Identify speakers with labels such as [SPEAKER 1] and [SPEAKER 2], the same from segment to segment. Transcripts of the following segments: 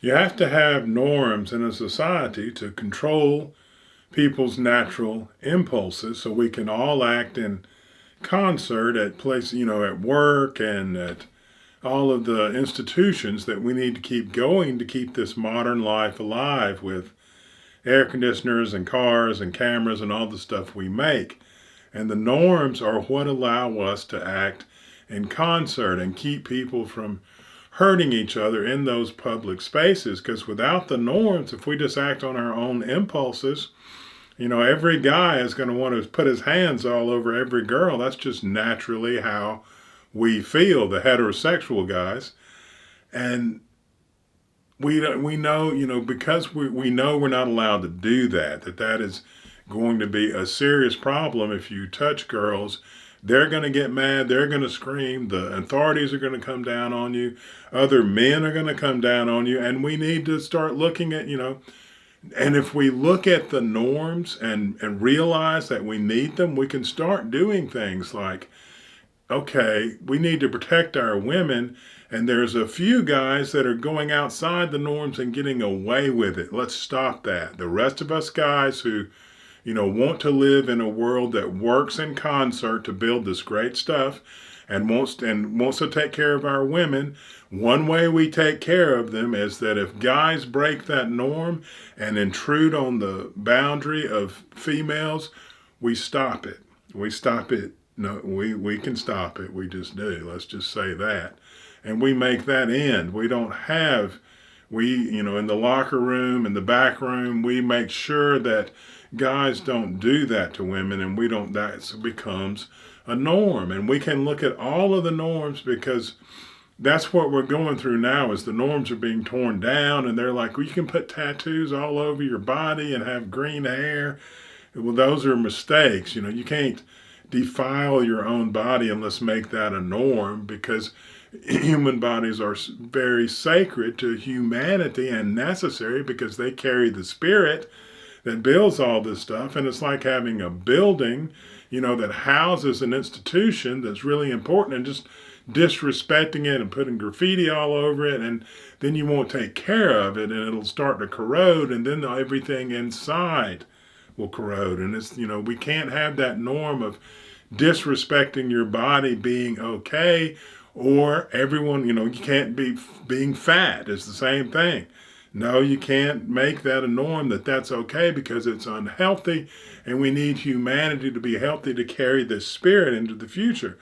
[SPEAKER 1] You have to have norms in a society to control people's natural impulses so we can all act in concert at places, at work and at all of the institutions that we need to keep going to keep this modern life alive with air conditioners and cars and cameras and all the stuff we make. And the norms are what allow us to act in concert and keep people from hurting each other in those public spaces. Because without the norms, if we just act on our own impulses, every guy is going to want to put his hands all over every girl. That's just naturally how we feel, the heterosexual guys. And we know, because we know we're not allowed to do that, that is going to be a serious problem if you touch girls. They're going to get mad. They're going to scream. The authorities are going to come down on you. Other men are going to come down on you. And we need to start looking at, and if we look at the norms and realize that we need them, we can start doing things like, okay, we need to protect our women. And there's a few guys that are going outside the norms and getting away with it. Let's stop that. The rest of us guys who, want to live in a world that works in concert to build this great stuff and wants to take care of our women. One way we take care of them is that if guys break that norm and intrude on the boundary of females, we stop it. We stop it. No, we can stop it. We just do. Let's just say that. And we make that end. We don't have, in the locker room, in the back room, we make sure that guys don't do that to women, and that becomes a norm. And we can look at all of the norms because that's what we're going through now is the norms are being torn down, and they're like, well, you can put tattoos all over your body and have green hair. Well, those are mistakes. You can't defile your own body and let's make that a norm because human bodies are very sacred to humanity and necessary because they carry the spirit that builds all this stuff. And it's like having a building, that houses an institution that's really important and just disrespecting it and putting graffiti all over it. And then you won't take care of it and it'll start to corrode and then everything inside will corrode. And it's, we can't have that norm of disrespecting your body being okay, or everyone, you can't be being fat. It's the same thing. No, you can't make that a norm that's okay because it's unhealthy, and we need humanity to be healthy to carry this spirit into the future.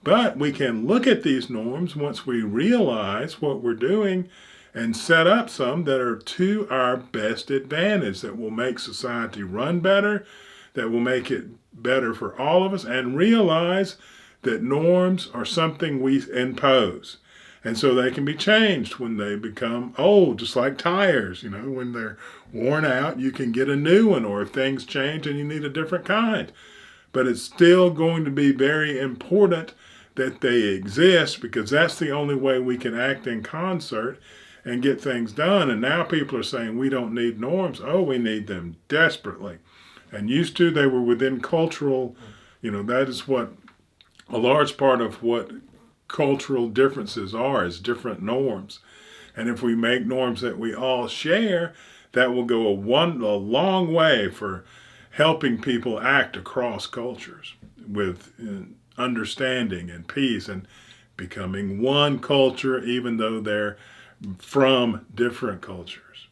[SPEAKER 1] But we can look at these norms once we realize what we're doing and set up some that are to our best advantage, that will make society run better, that will make it better for all of us, and realize that norms are something we impose. And so they can be changed when they become old, just like tires. When they're worn out, you can get a new one, or if things change and you need a different kind. But it's still going to be very important that they exist because that's the only way we can act in concert and get things done. And now people are saying we don't need norms. Oh, we need them desperately. And used to, they were within cultural, that is what a large part of what cultural differences are, is different norms. And if we make norms that we all share, that will go a long way for helping people act across cultures with understanding and peace and becoming one culture, even though they're from different cultures.